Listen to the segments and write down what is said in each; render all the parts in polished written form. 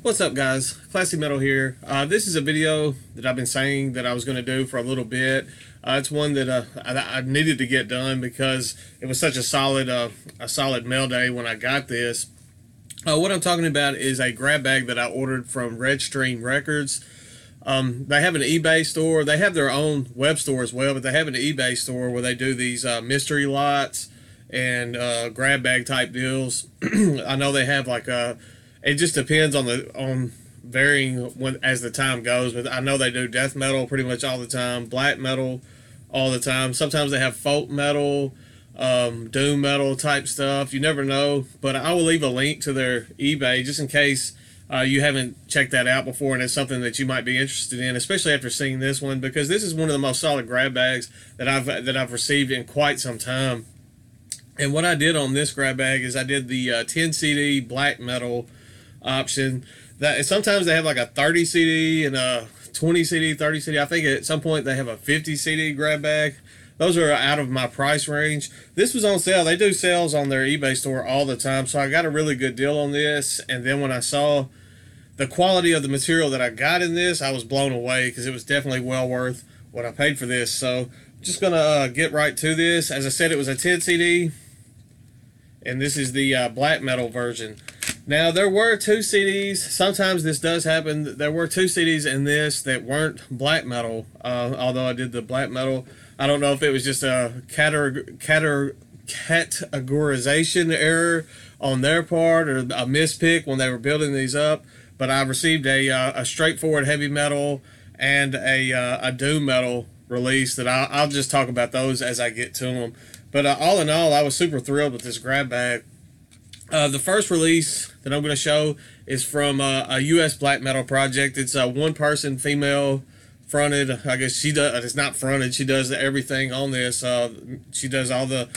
What's up, guys? Classy Metal here. This is a video that I've been saying that I was going to do for a little bit. It's one that I needed to get done because it was such a solid mail day when I got this. What I'm talking about is a grab bag that I ordered from Redstream Records. They have an eBay store. They have their own web store as well, but they have an eBay store where they do these mystery lots and grab bag type deals. I know they have like a. It just depends on varying as the time goes, but I know they do death metal pretty much all the time, black metal all the time. Sometimes they have folk metal, doom metal type stuff. You never know, but I will leave a link to their eBay just in case you haven't checked that out before and it's something that you might be interested in, especially after seeing this one, because this is one of the most solid grab bags that I've received in quite some time. And what I did on this grab bag is I did the 10 CD black metal option. That sometimes they have like a 30 CD and a 20 CD, 30 CD. I think at some point they have a 50 CD grab bag. Those are out of my price range. This was on sale. They do sales on their eBay store all the time, so I got a really good deal on this. And then when I saw the quality of the material that I got in this, I was blown away because it was definitely well worth what I paid for this. So I'm just gonna get right to this. As I said, it was a 10 CD, and this is the black metal version. Now, there were two CDs. Sometimes this does happen. There were two CDs in this that weren't black metal, although I did the black metal. I don't know if it was just a categorization error on their part or a mispick when they were building these up. But I received a straightforward heavy metal and a doom metal release that I'll just talk about those as I get to them. But all in all, I was super thrilled with this grab bag. The first release that I'm going to show is from a U.S. black metal project. It's a one-person female fronted. I guess she does. It's not fronted. She does everything on this. She does all the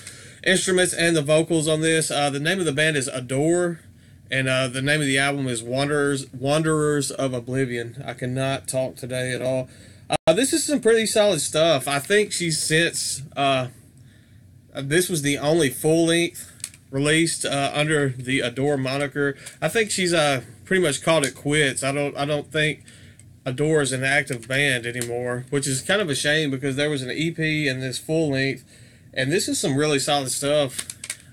instruments and the vocals on this. The name of the band is Adore, and the name of the album is Wanderers of Oblivion. I cannot talk today at all. This is some pretty solid stuff. I think she's since this was the only full-length released under the Adore moniker. I think she's pretty much called it quits. I don't think Adore is an active band anymore, which is kind of a shame because there was an EP and this full length, and this is some really solid stuff.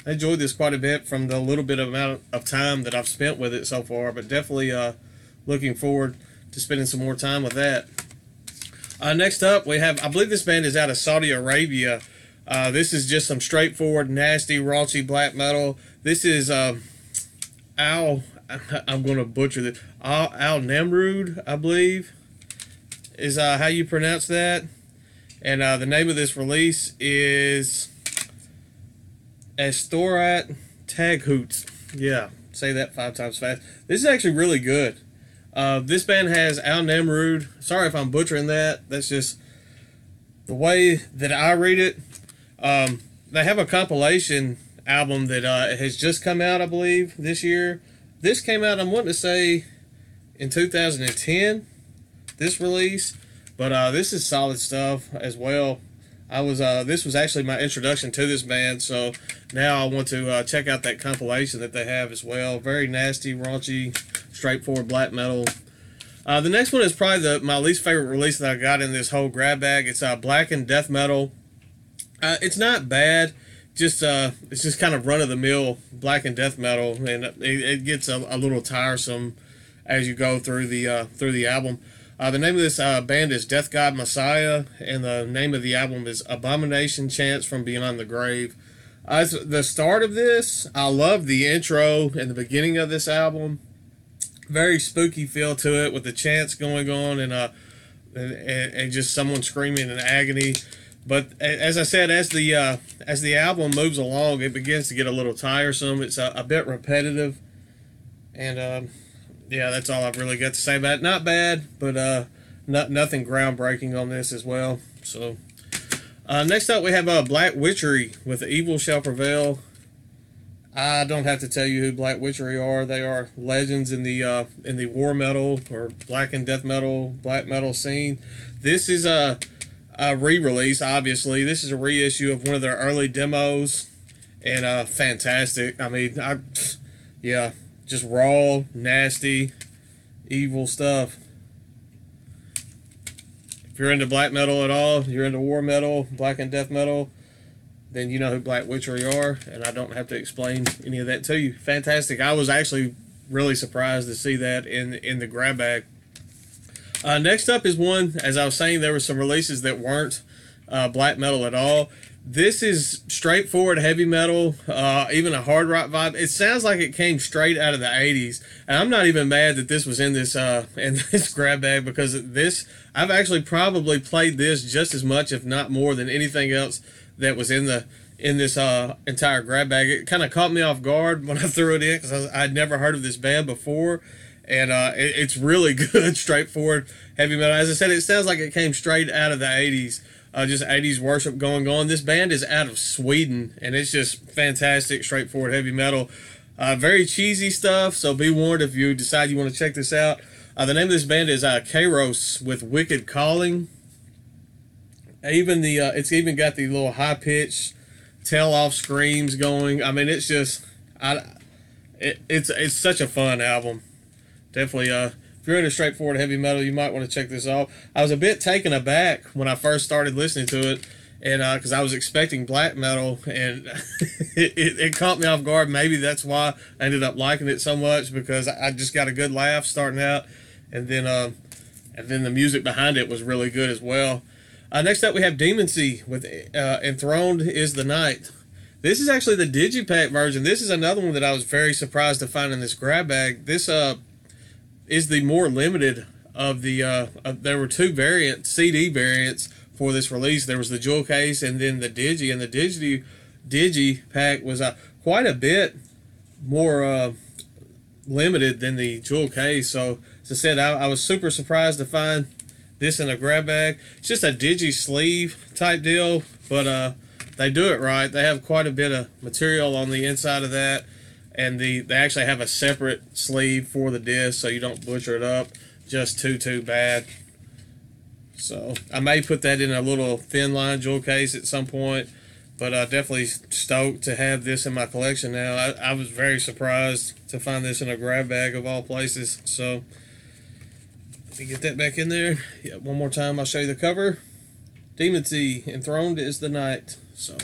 I enjoyed this quite a bit from the little bit amount of time that I've spent with it so far, but definitely looking forward to spending some more time with that. Next up, we have, I believe this band is out of Saudi Arabia. This is just some straightforward, nasty, raunchy black metal. This is I'm going to butcher this. Al Namrud, I believe, is how you pronounce that. And the name of this release is Astorat Taghut. Yeah, say that 5 times fast. This is actually really good. This band has Al Namrud. Sorry if I'm butchering that. That's just the way that I read it. They have a compilation album that has just come out, I believe, this year. This came out, I'm wanting to say, in 2010, this release. But this is solid stuff as well. This was actually my introduction to this band, so now I want to check out that compilation that they have as well. Very nasty, raunchy, straightforward black metal. The next one is probably my least favorite release that I got in this whole grab bag. It's Blackened Death Metal. It's not bad, it's just kind of run-of-the-mill Blackened Death Metal, and it gets a little tiresome as you go through the album. The name of this band is Death God Messiah, and the name of the album is Abomination Chants from Beyond the Grave. The start of this, I love the intro and the beginning of this album. Very spooky feel to it with the chants going on and just someone screaming in agony. But as I said, as the album moves along, it begins to get a little tiresome. It's a bit repetitive, and yeah, that's all I've really got to say about it. Not bad, but nothing groundbreaking on this as well. So next up, we have Black Witchery with Evil Shall Prevail. I don't have to tell you who Black Witchery are. They are legends in the war metal or black and death metal, black metal scene. This is a re-release, obviously. This is a reissue of one of their early demos, and fantastic. I mean, yeah, just raw, nasty, evil stuff. If you're into black metal at all, you're into war metal, black and death metal, then you know who Black Witchery are, and I don't have to explain any of that to you. Fantastic. I was actually really surprised to see that in the grab bag. Next up is one, as I was saying, there were some releases that weren't black metal at all. This is straightforward heavy metal, even a hard rock vibe. It sounds like it came straight out of the 80s, and I'm not even mad that this was in this grab bag, because this, I've actually probably played this just as much, if not more, than anything else that was in this entire grab bag. It kind of caught me off guard when I threw it in, because I'd never heard of this band before, and it's really good, straightforward heavy metal. As I said, it sounds like it came straight out of the 80s. Just 80s worship going on. This band is out of Sweden, and it's just fantastic, straightforward heavy metal. Very cheesy stuff, so be warned if you decide you want to check this out. The name of this band is Kairos with Wicked Calling. Even it's even got the little high-pitched tail-off screams going. I mean, it's just, it's such a fun album. Definitely, if you're into straightforward heavy metal, you might want to check this out. I was a bit taken aback when I first started listening to it, and because I was expecting black metal, and it caught me off guard. Maybe that's why I ended up liking it so much, because I just got a good laugh starting out, and then the music behind it was really good as well. Next up, we have Demoncy with Enthroned is the Night. This is actually the Digipack version. This is another one that I was very surprised to find in this grab bag. This is the more limited of the there were two CD variants for this release. There was the jewel case and then the Digi, and the Digi pack was quite a bit more limited than the jewel case. So as I said, I was super surprised to find this in a grab bag. It's just a Digi sleeve type deal, but they do it right. They have quite a bit of material on the inside of that. And they actually have a separate sleeve for the disc, so you don't butcher it up just too bad. So I may put that in a little thin line jewel case at some point, but definitely stoked to have this in my collection now. I was very surprised to find this in a grab bag of all places. So let me get that back in there. Yeah, one more time, I'll show you the cover. Demoncy, Enthroned is the Night. So.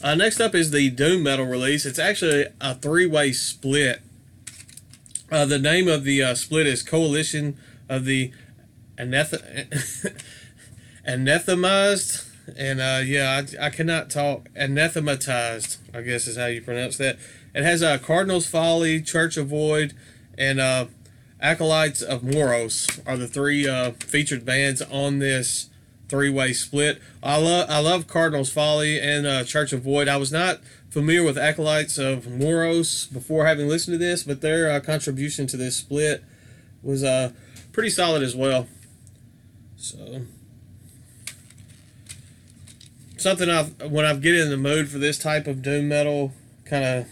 Next up is the Doom Metal release. It's actually a three-way split. The name of the split is Coalition of the Anathemized. And yeah, I cannot talk. Anathematized, I guess is how you pronounce that. It has Cardinals Folly, Church of Void, and Acolytes of Moros are the three featured bands on this three-way split. I love Cardinals Folly and Church of Void. I was not familiar with Acolytes of Moros before having listened to this, but their contribution to this split was pretty solid as well. So something when I get in the mood for this type of doom metal, kind of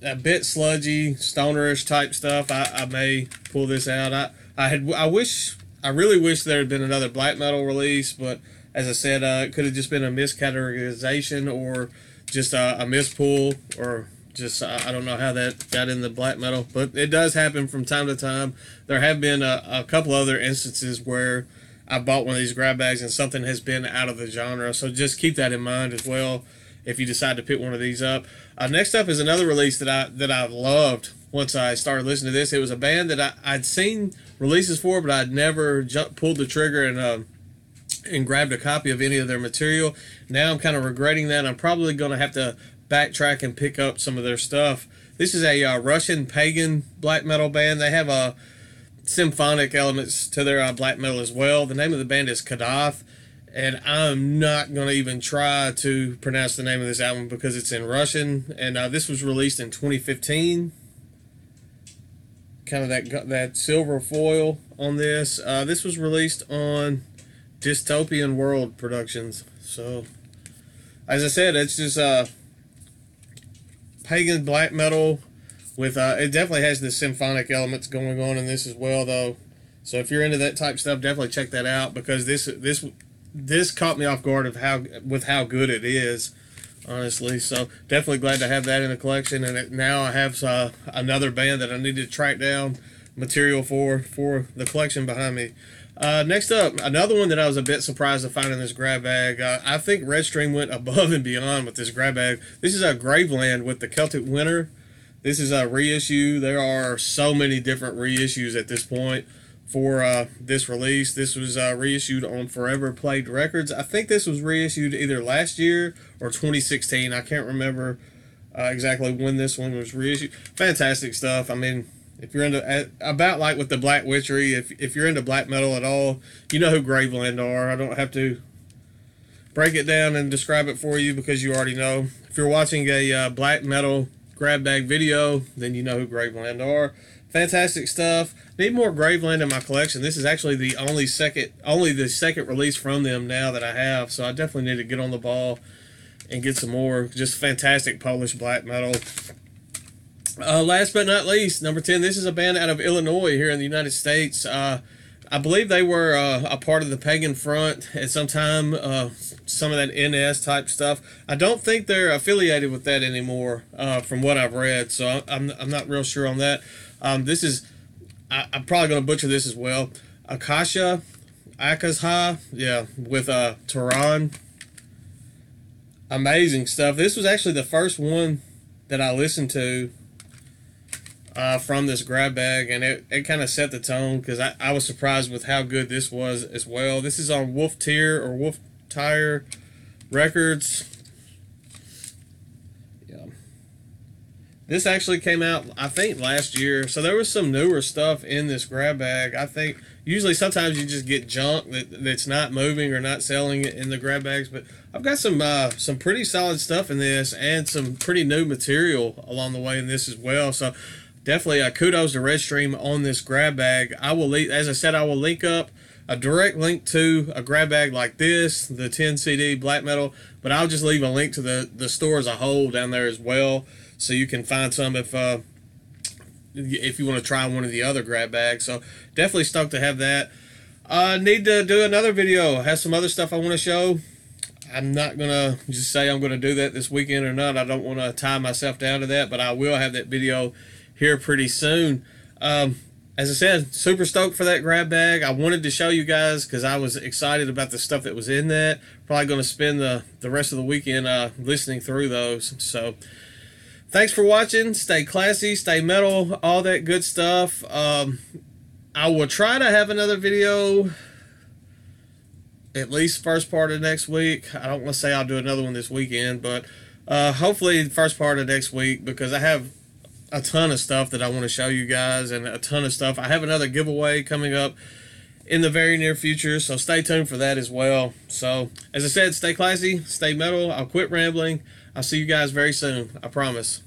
a bit sludgy, stonerish type stuff, I may pull this out. I really wish there had been another black metal release, but as I said, it could have just been a miscategorization or just a mispull, or just I don't know how that got in the black metal, but it does happen from time to time. There have been a couple other instances where I bought one of these grab bags and something has been out of the genre, so just keep that in mind as well if you decide to pick one of these up. Next up is another release that I loved once I started listening to this. It was a band that I'd seen releases for, but I'd never pulled the trigger and grabbed a copy of any of their material. Now I'm kind of regretting that. I'm probably going to have to backtrack and pick up some of their stuff. This is a Russian pagan black metal band. They have symphonic elements to their black metal as well. The name of the band is Kadath, and I'm not going to even try to pronounce the name of this album because it's in Russian. And this was released in 2015. Kind of that silver foil on this. This was released on Dystopian World Productions. So, as I said, it's just pagan black metal with it definitely has the symphonic elements going on in this as well, though. So if you're into that type of stuff, definitely check that out, because this caught me off guard of how good it is, honestly. So definitely glad to have that in the collection. And now I have another band that I need to track down material for the collection behind me. Next up, another one that I was a bit surprised to find in this grab bag. I think Redstream went above and beyond with this grab bag. This is a Graveland with the Celtic Winter. This is a reissue. There are so many different reissues at this point for this release. This was reissued on Forever Played Records. I think this was reissued either last year or 2016. I can't remember exactly when this one was reissued. Fantastic stuff. I mean, if you're into, about like with the Black Witchery, if you're into black metal at all, you know who Graveland are. I don't have to break it down and describe it for you because you already know. If you're watching a black metal grab bag video, then you know who Graveland are. Fantastic stuff. Need more Graveland in my collection. This is actually the only the second release from them now that I have, so I definitely need to get on the ball and get some more. Just fantastic Polish black metal. Last but not least, number 10. This is a band out of Illinois here in the United States. I believe they were a part of the Pagan Front at some time, some of that NS type stuff. I don't think they're affiliated with that anymore, from what I've read, so I'm not real sure on that. This is, I'm probably going to butcher this as well. Akasha, yeah, with Tehran. Amazing stuff. This was actually the first one that I listened to from this grab bag, and it kind of set the tone because I was surprised with how good this was as well. This is on Wolf Tire Records. Yeah, this actually came out I think last year, so there was some newer stuff in this grab bag. I think usually sometimes you just get junk that's not moving or not selling in the grab bags, but I've got some pretty solid stuff in this and some pretty new material along the way in this as well. So definitely kudos to Redstream on this grab bag. I will, as I said, I will link up a direct link to a grab bag like this, the 10 CD black metal, but I'll just leave a link to the store as a whole down there as well, so you can find some if you want to try one of the other grab bags. So definitely stoked to have that. Need to do another video. Have some other stuff I want to show. I'm not going to just say I'm going to do that this weekend or not. I don't want to tie myself down to that, but I will have that video here pretty soon. As I said, super stoked for that grab bag. I wanted to show you guys because I was excited about the stuff that was in that. Probably going to spend the rest of the weekend listening through those. So thanks for watching. Stay classy, stay metal, all that good stuff. I will try to have another video at least first part of next week. I don't want to say I'll do another one this weekend, but hopefully the first part of next week, because I have a ton of stuff that I want to show you guys and a ton of stuff. I have another giveaway coming up in the very near future, so stay tuned for that as well. So as I said, stay classy, stay metal. I'll quit rambling. I'll see you guys very soon, I promise.